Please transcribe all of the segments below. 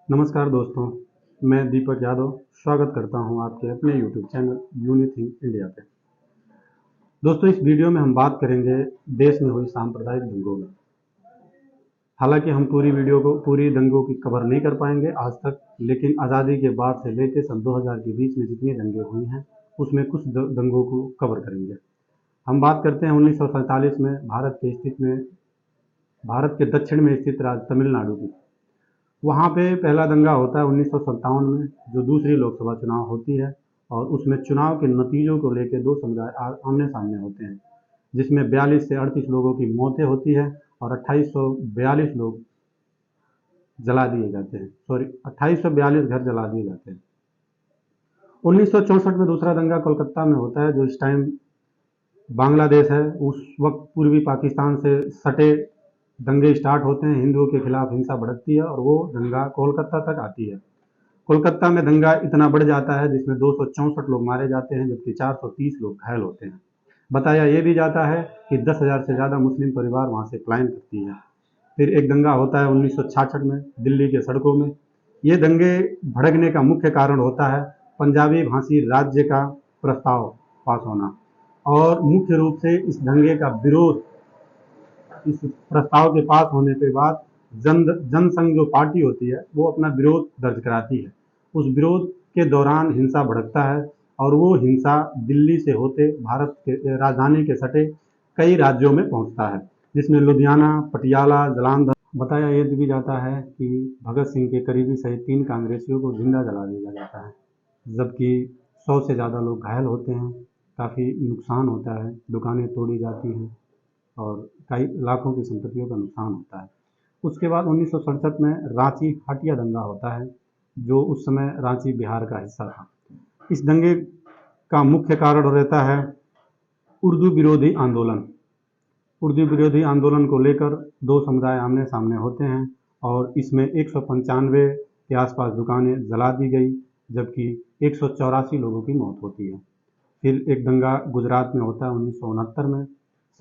नमस्कार दोस्तों, मैं दीपक यादव स्वागत करता हूं आपके अपने यूट्यूब चैनल यूनिथिंग इंडिया पे। दोस्तों, इस वीडियो में हम बात करेंगे देश में हुई सांप्रदायिक दंगों में। हालांकि हम पूरी दंगों की कवर नहीं कर पाएंगे आज तक, लेकिन आज़ादी के बाद से लेकर सन 2000 के बीच में जितनी दंगे हुई हैं उसमें कुछ दंगों को कवर करेंगे। हम बात करते हैं 1947 में भारत के दक्षिण में स्थित राज्य तमिलनाडु की। वहाँ पे पहला दंगा होता है 1957 में, जो दूसरी लोकसभा चुनाव होती है, और उसमें चुनाव के नतीजों को लेकर दो समुदाय आमने सामने होते हैं, जिसमें 42 से 38 लोगों की मौतें होती है और 2842 लोग जला दिए जाते हैं। 2842 घर जला दिए जाते हैं। 1964 में दूसरा दंगा कोलकाता में होता है, जो इस टाइम बांग्लादेश है। उस वक्त पूर्वी पाकिस्तान से सटे दंगे स्टार्ट होते हैं, हिंदुओं के खिलाफ हिंसा भड़कती है और वो दंगा कोलकाता तक आती है। कोलकाता में दंगा इतना बढ़ जाता है जिसमें 264 लोग मारे जाते हैं, जबकि 430 लोग घायल होते हैं। बताया ये भी जाता है कि 10,000 से ज़्यादा मुस्लिम परिवार वहाँ से पलायन करती है। फिर एक दंगा होता है 1966 में दिल्ली के सड़कों में। ये दंगे भड़कने का मुख्य कारण होता है पंजाबी भाषी राज्य का प्रस्ताव पास होना, और मुख्य रूप से इस दंगे का विरोध, इस प्रस्ताव के पास होने के बाद जनसंघ जो पार्टी होती है वो अपना विरोध दर्ज कराती है। उस विरोध के दौरान हिंसा भड़कता है और वो हिंसा दिल्ली से होते भारत के राजधानी के सटे कई राज्यों में पहुंचता है, जिसमें लुधियाना, पटियाला, जालंधर। बताया ये भी जाता है कि भगत सिंह के करीबी सहित 3 कांग्रेसियों को जिंदा जला दिया जाता है, जबकि 100 से ज़्यादा लोग घायल होते हैं। काफ़ी नुकसान होता है, दुकानें तोड़ी जाती हैं और कई लाखों की संपत्तियों का नुकसान होता है। उसके बाद 1967 में रांची हटिया दंगा होता है, जो उस समय रांची बिहार का हिस्सा था। इस दंगे का मुख्य कारण रहता है उर्दू विरोधी आंदोलन। उर्दू विरोधी आंदोलन को लेकर दो समुदाय आमने सामने होते हैं और इसमें 195 के आसपास दुकानें जला दी गई, जबकि 184 लोगों की मौत होती है। फिर एक दंगा गुजरात में होता है 1969 में।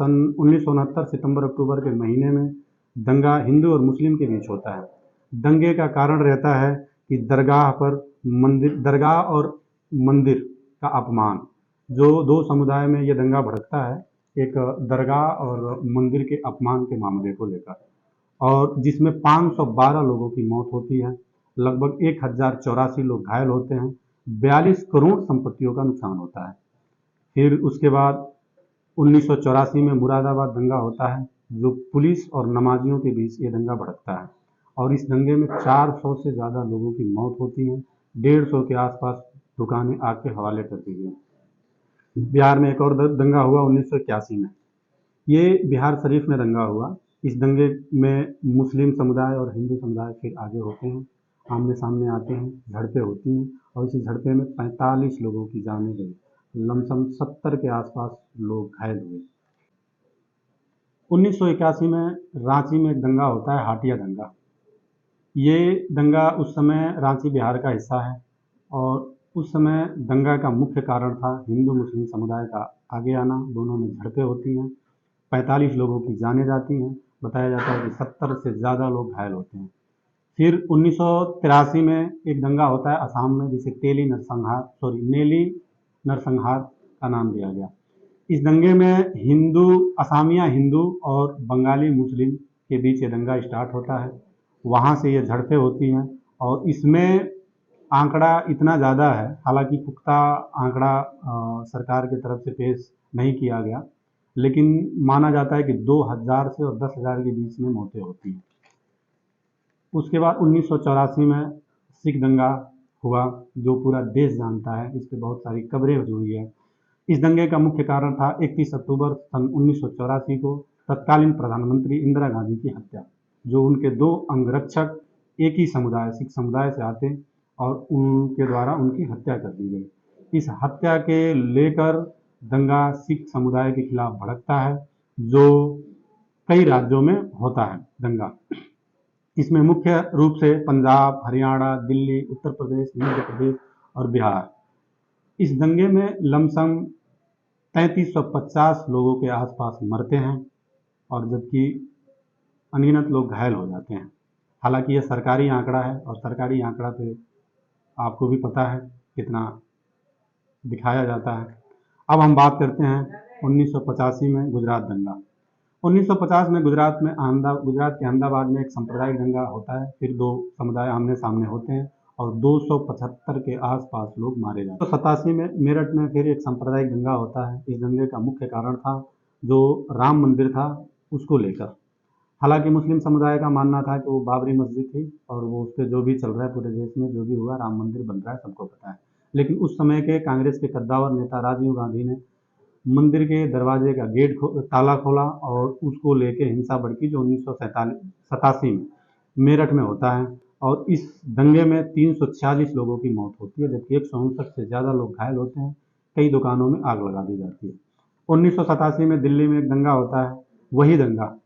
सन 1969 सितंबर अक्टूबर के महीने में दंगा हिंदू और मुस्लिम के बीच होता है। दंगे का कारण रहता है कि दरगाह और मंदिर का अपमान। जो दो समुदाय में ये दंगा भड़कता है, एक दरगाह और मंदिर के अपमान के मामले को लेकर, और जिसमें 512 लोगों की मौत होती है, लगभग 1084 लोग घायल होते हैं, 42 करोड़ संपत्तियों का नुकसान होता है। फिर उसके बाद 1984 में मुरादाबाद दंगा होता है, जो पुलिस और नमाजियों के बीच ये दंगा भड़कता है, और इस दंगे में 400 से ज़्यादा लोगों की मौत होती है, 150 के आसपास दुकानें आग के हवाले कर दी गई। बिहार में एक और दंगा हुआ 1981 में। ये बिहार शरीफ में दंगा हुआ। इस दंगे में मुस्लिम समुदाय और हिंदू समुदाय फिर आगे होते हैं, आमने सामने आते हैं, झड़पें होती हैं, और इसी झड़पे में 45 लोगों की जानें गई, लमसम 70 के आसपास लोग घायल हुए। 1981 में रांची में एक दंगा होता है, हाटिया दंगा। ये दंगा उस समय रांची बिहार का हिस्सा है, और उस समय दंगा का मुख्य कारण था हिंदू मुस्लिम समुदाय का आगे आना। दोनों में झड़पें होती हैं, 45 लोगों की जानें जाती हैं। बताया जाता है कि 70 से ज़्यादा लोग घायल होते हैं। फिर 1983 में एक दंगा होता है असम में, जिसे नेली नरसंहार का नाम दिया गया। इस दंगे में असामिया हिंदू और बंगाली मुस्लिम के बीच ये दंगा स्टार्ट होता है। वहाँ से ये झड़पें होती हैं, और इसमें आंकड़ा इतना ज़्यादा है, हालांकि पुख्ता आंकड़ा सरकार की तरफ से पेश नहीं किया गया, लेकिन माना जाता है कि 2000 से और 10,000 के बीच में मौतें होती हैं। उसके बाद 1984 में सिख दंगा हुआ, जो पूरा देश जानता है, इस पर बहुत सारी खबरें हुई है। इस दंगे का मुख्य कारण था 31 अक्टूबर सन 1984 को तत्कालीन प्रधानमंत्री इंदिरा गांधी की हत्या, जो उनके 2 अंगरक्षक एक ही समुदाय, सिख समुदाय से आते, और उनके द्वारा उनकी हत्या कर दी गई। इस हत्या के लेकर दंगा सिख समुदाय के खिलाफ भड़कता है, जो कई राज्यों में होता है दंगा। इसमें मुख्य रूप से पंजाब, हरियाणा, दिल्ली, उत्तर प्रदेश, मध्य प्रदेश और बिहार। इस दंगे में लमसम 3350 लोगों के आसपास मरते हैं, और जबकि अनगिनत लोग घायल हो जाते हैं। हालांकि यह सरकारी आंकड़ा है और सरकारी आंकड़ा पे आपको भी पता है कितना दिखाया जाता है। अब हम बात करते हैं 1985 में गुजरात दंगा। 1950 में गुजरात के अहमदाबाद में एक सांप्रदायिक दंगा होता है। फिर दो समुदाय आमने सामने होते हैं और 275 के आसपास लोग मारे जाते हैं। 87 में मेरठ में फिर एक सांप्रदायिक दंगा होता है। इस दंगे का मुख्य कारण था जो राम मंदिर था उसको लेकर। हालांकि मुस्लिम समुदाय का मानना था कि वो बाबरी मस्जिद थी और वो उस पर जो भी चल रहा है पूरे देश में, जो भी हुआ, राम मंदिर बन रहा है, सबको पता है। लेकिन उस समय के कांग्रेस के कद्दावर नेता राजीव गांधी ने मंदिर के दरवाजे का ताला खोला और उसको लेके हिंसा भड़की, जो 1987 में मेरठ में होता है। और इस दंगे में 346 लोगों की मौत होती है, जबकि 159 से ज़्यादा लोग घायल होते हैं। कई दुकानों में आग लगा दी जाती है। 1987 में दिल्ली में एक दंगा होता है। वही दंगा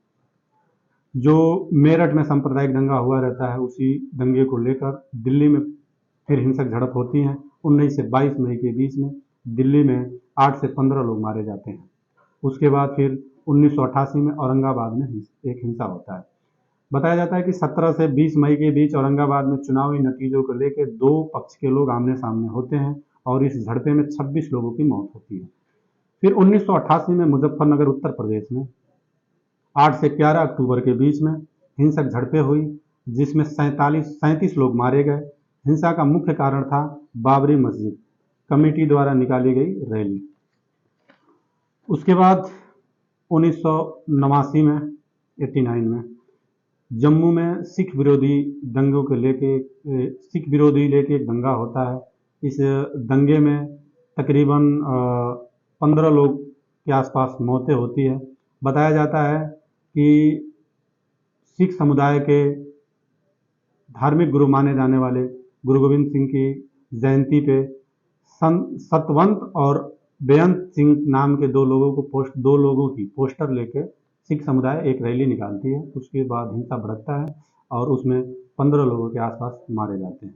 जो मेरठ में सांप्रदायिक दंगा हुआ रहता है, उसी दंगे को लेकर दिल्ली में फिर हिंसक झड़प होती हैं। 19 से 22 मई के बीच में दिल्ली में 8 से 15 लोग मारे जाते हैं। उसके बाद फिर 1988 में औरंगाबाद में एक हिंसा होता है। बताया जाता है कि 17 से 20 मई के बीच औरंगाबाद में चुनावी नतीजों को लेकर दो पक्ष के लोग आमने सामने होते हैं और इस झड़पे में 26 लोगों की मौत होती है। फिर 1988 में मुजफ्फरनगर उत्तर प्रदेश में 8 से 11 अक्टूबर के बीच में हिंसक झड़पें हुई, जिसमें 37 लोग मारे गए। हिंसा का मुख्य कारण था बाबरी मस्जिद कमेटी द्वारा निकाली गई रैली। उसके बाद 1989 में 89 में जम्मू में सिख विरोधी एक दंगा होता है। इस दंगे में तकरीबन 15 लोग के आसपास मौतें होती है। बताया जाता है कि सिख समुदाय के धार्मिक गुरु माने जाने वाले गुरु गोविंद सिंह की जयंती पे सतवंत और बेअंत सिंह नाम के दो लोगों की पोस्टर लेके सिख समुदाय एक रैली निकालती है। उसके बाद हिंसा भड़कता है और उसमें 15 लोगों के आसपास मारे जाते हैं।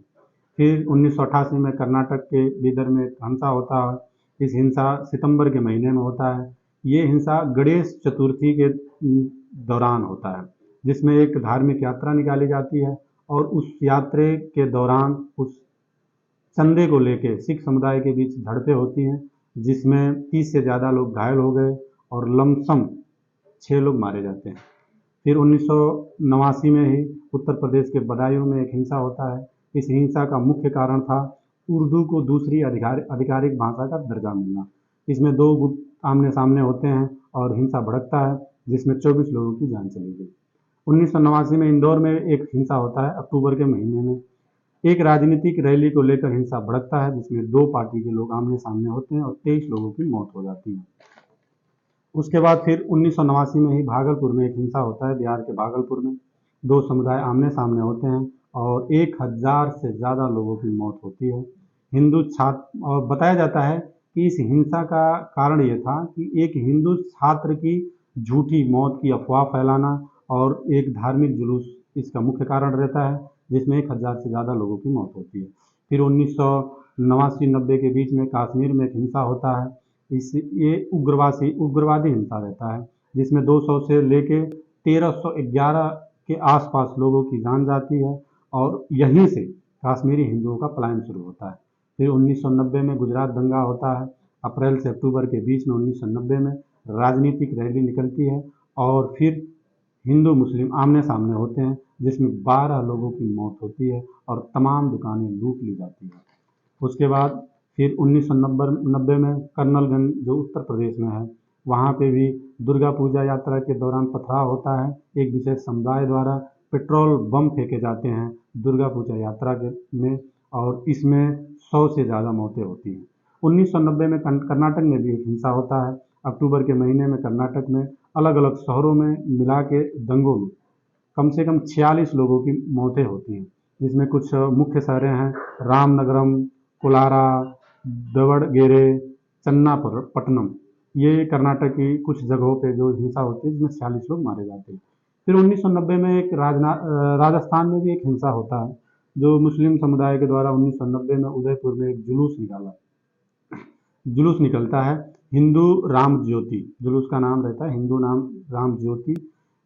फिर 1988 में कर्नाटक के बीदर में हिंसा होता है। इस हिंसा सितंबर के महीने में होता है। ये हिंसा गणेश चतुर्थी के दौरान होता है, जिसमें एक धार्मिक यात्रा निकाली जाती है और उस यात्रा के दौरान उस चंदे को लेके सिख समुदाय के बीच झड़पें होती हैं, जिसमें 30 से ज़्यादा लोग घायल हो गए और लमसम 6 लोग मारे जाते हैं। फिर 1989 में ही उत्तर प्रदेश के बदायूं में एक हिंसा होता है। इस हिंसा का मुख्य कारण था उर्दू को दूसरी आधिकारिक भाषा का दर्जा मिलना। इसमें दो गुट आमने सामने होते हैं और हिंसा भड़कता है, जिसमें 24 लोगों की जान चली गई। 1989 में इंदौर में एक हिंसा होता है। अक्टूबर के महीने में एक राजनीतिक रैली को लेकर हिंसा भड़कता है, जिसमें दो पार्टी के लोग आमने सामने होते हैं और 23 लोगों की मौत हो जाती है। उसके बाद फिर 1989 में ही भागलपुर में एक हिंसा होता है। बिहार के भागलपुर में दो समुदाय आमने सामने होते हैं और 1000 से ज़्यादा लोगों की मौत होती है। हिंदू छात्र, और बताया जाता है कि इस हिंसा का कारण ये था कि एक हिंदू छात्र की झूठी मौत की अफवाह फैलाना और एक धार्मिक जुलूस इसका मुख्य कारण रहता है, जिसमें 1000 से ज़्यादा लोगों की मौत होती है। फिर 1989-90 के बीच में कश्मीर में एक हिंसा होता है। ये उग्रवादी हिंसा रहता है, जिसमें 200 से लेके 1311 के आसपास लोगों की जान जाती है और यहीं से कश्मीरी हिंदुओं का पलायन शुरू होता है। फिर 1990 में गुजरात दंगा होता है। अप्रैल से अक्टूबर के बीच में 1990 में राजनीतिक रैली निकलती है और फिर हिंदू मुस्लिम आमने सामने होते हैं, जिसमें 12 लोगों की मौत होती है और तमाम दुकानें लूट ली जाती हैं। उसके बाद फिर 1990 में कर्नलगंज, जो उत्तर प्रदेश में है, वहाँ पे भी दुर्गा पूजा यात्रा के दौरान पथराव होता है। एक विशेष समुदाय द्वारा पेट्रोल बम फेंके जाते हैं दुर्गा पूजा यात्रा में और इसमें 100 से ज़्यादा मौतें होती हैं। 1990 में कर्नाटक में भी एक हिंसा होता है। अक्टूबर के महीने में कर्नाटक में अलग अलग शहरों में मिला के दंगों में कम से कम 46 लोगों की मौतें होती हैं, जिसमें कुछ मुख्य शहरें हैं रामनगरम, कोलारा, दवड़गेरे, चन्नापट्टनम। ये कर्नाटक की कुछ जगहों पे जो हिंसा होती है, जिसमें 46 लोग मारे जाते हैं। फिर 1990 में एक राजस्थान में भी एक हिंसा होता है, जो मुस्लिम समुदाय के द्वारा 1990 में उदयपुर में एक जुलूस निकलता है, हिंदू राम ज्योति जुलूस का नाम रहता है, हिंदू नाम राम ज्योति।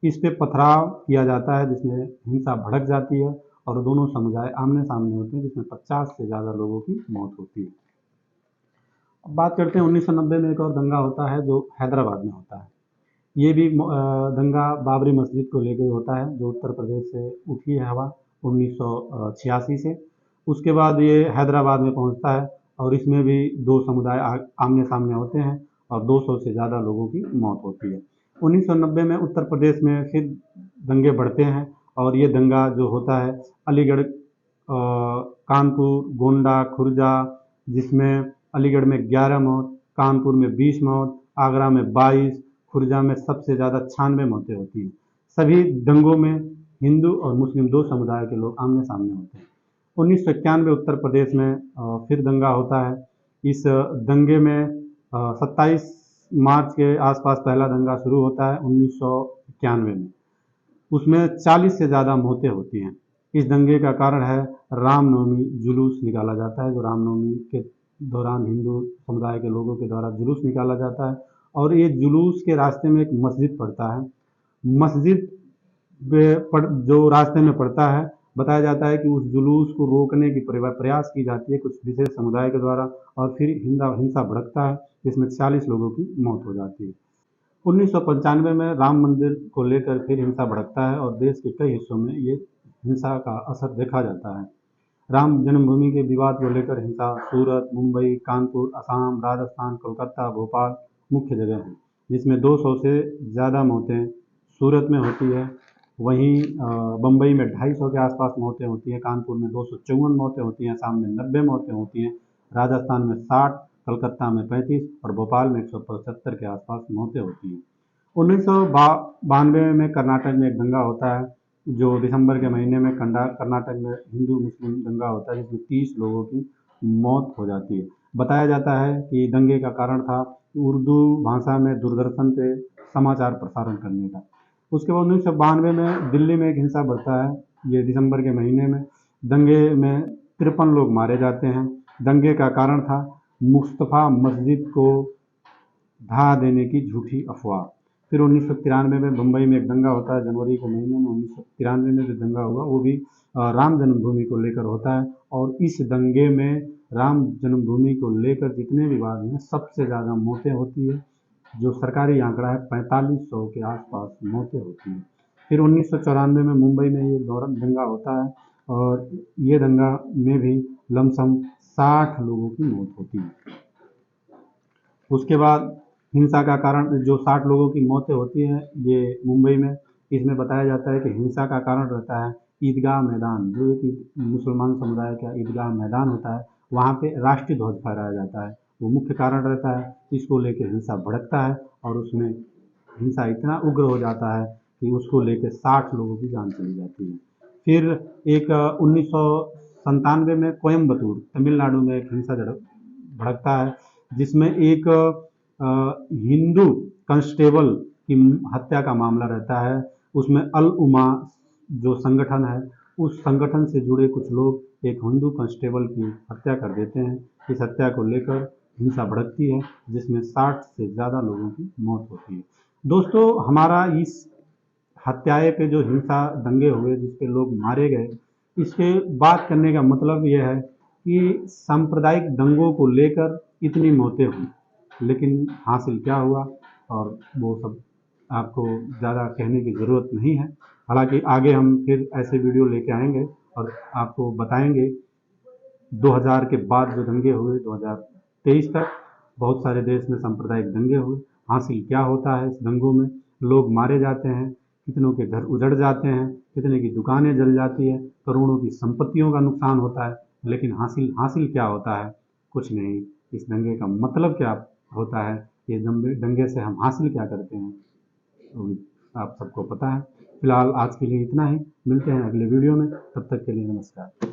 इस पे पथराव किया जाता है जिसमें हिंसा भड़क जाती है और दोनों समुदाय आमने सामने होते हैं जिसमें 50 से ज़्यादा लोगों की मौत होती है। अब बात करते हैं 1990 में एक और दंगा होता है जो हैदराबाद में होता है। ये भी दंगा बाबरी मस्जिद को लेकर होता है जो उत्तर प्रदेश से उठी है हवा 1986 से। उसके बाद ये हैदराबाद में पहुंचता है और इसमें भी दो समुदाय आमने सामने होते हैं और 200 से ज़्यादा लोगों की मौत होती है। 1990 में उत्तर प्रदेश में फिर दंगे बढ़ते हैं और ये दंगा जो होता है अलीगढ़, कानपुर, गोंडा, खुर्जा, जिसमें अलीगढ़ में 11 मौत, कानपुर में 20 मौत, आगरा में 22, खुर्जा में सबसे ज़्यादा 96 मौतें होती हैं। सभी दंगों में हिंदू और मुस्लिम दो समुदाय के लोग आमने सामने होते हैं। 1991 उत्तर प्रदेश में फिर दंगा होता है। इस दंगे में 27 मार्च के आसपास पहला दंगा शुरू होता है 1991 में। उसमें 40 से ज़्यादा मौतें होती हैं। इस दंगे का कारण है रामनवमी जुलूस निकाला जाता है जो रामनवमी के दौरान हिंदू समुदाय के लोगों के द्वारा जुलूस निकाला जाता है और ये जुलूस के रास्ते में एक मस्जिद पड़ता है। मस्जिद जो रास्ते में पड़ता है बताया जाता है कि उस जुलूस को रोकने की प्रयास की जाती है कुछ विशेष समुदाय के द्वारा और फिर हिंसा भड़कता है जिसमें 40 लोगों की मौत हो जाती है। 1995 में राम मंदिर को लेकर फिर हिंसा भड़कता है और देश के कई हिस्सों में ये हिंसा का असर देखा जाता है। राम जन्मभूमि के विवाद को लेकर हिंसा सूरत, मुंबई, कानपुर, असम, राजस्थान, कोलकाता, भोपाल मुख्य जगह हैं जिसमें 200 से ज़्यादा मौतें सूरत में होती है। वहीं बम्बई में 250 के आसपास मौतें होती हैं, कानपुर में 254 मौतें होती हैं, असम में 90 मौतें होती हैं, राजस्थान में 60, कलकत्ता में 35 और भोपाल में 175 के आसपास मौतें होती हैं। 1992 में कर्नाटक में एक दंगा होता है जो दिसंबर के महीने में कर्नाटक में हिंदू मुस्लिम दंगा होता है जिसमें 30 लोगों की मौत हो जाती है। बताया जाता है कि दंगे का कारण था उर्दू भाषा में दूरदर्शन पे समाचार प्रसारण करने का। उसके बाद 1992 में दिल्ली में एक हिंसा बढ़ता है। ये दिसंबर के महीने में दंगे में 53 लोग मारे जाते हैं। दंगे का कारण था मुस्तफ़ा मस्जिद को ढहा देने की झूठी अफवाह। फिर 1993 में बम्बई में एक दंगा होता है जनवरी के महीने में। 1993 में जो दंगा हुआ वो भी राम जन्मभूमि को लेकर होता है और इस दंगे में राम जन्मभूमि को लेकर जितने विवाद हैं सबसे ज़्यादा मौतें होती है। जो सरकारी आंकड़ा है 4500 के आसपास मौतें होती हैं। फिर 1994 में मुंबई में ये दंगा होता है और ये दंगा में भी लमसम 60 लोगों की मौत होती है। उसके बाद हिंसा का कारण जो 60 लोगों की मौतें होती हैं ये मुंबई में, इसमें बताया जाता है कि हिंसा का कारण रहता है ईदगाह मैदान, जो कि मुसलमान समुदाय का ईदगाह मैदान होता है, वहाँ पे राष्ट्रीय ध्वज फहराया जाता है, वो मुख्य कारण रहता है। इसको लेकर हिंसा भड़कता है और उसमें हिंसा इतना उग्र हो जाता है कि उसको लेकर 60 लोगों की जान चली जाती है। फिर एक 1997 में कोयम्बतूर तमिलनाडु में एक हिंसा भड़कता है जिसमें एक हिंदू कांस्टेबल की हत्या का मामला रहता है। उसमें अल उमा जो संगठन है उस संगठन से जुड़े कुछ लोग एक हिंदू कांस्टेबल की हत्या कर देते हैं। इस हत्या को लेकर हिंसा भड़कती है जिसमें 60 से ज़्यादा लोगों की मौत होती है। दोस्तों, हमारा इस हत्याएं पे जो हिंसा दंगे हुए जिस पे लोग मारे गए, इसके बात करने का मतलब यह है कि सांप्रदायिक दंगों को लेकर इतनी मौतें हुई, लेकिन हासिल क्या हुआ और वो सब आपको ज़्यादा कहने की ज़रूरत नहीं है। हालांकि आगे हम फिर ऐसे वीडियो लेके आएंगे और आपको बताएंगे 2000 के बाद जो दंगे हुए 2023 तक बहुत सारे देश में सांप्रदायिक दंगे हुए, हासिल क्या होता है इस दंगों में, लोग मारे जाते हैं, कितनों के घर उजड़ जाते हैं, कितने की दुकानें जल जाती है, करोड़ों की संपत्तियों का नुकसान होता है, लेकिन हासिल क्या होता है? कुछ नहीं। इस दंगे का मतलब क्या होता है, ये दंगे से हम हासिल क्या करते हैं, तो आप सबको पता है। फिलहाल आज के लिए इतना ही, मिलते हैं अगले वीडियो में, तब तक के लिए नमस्कार।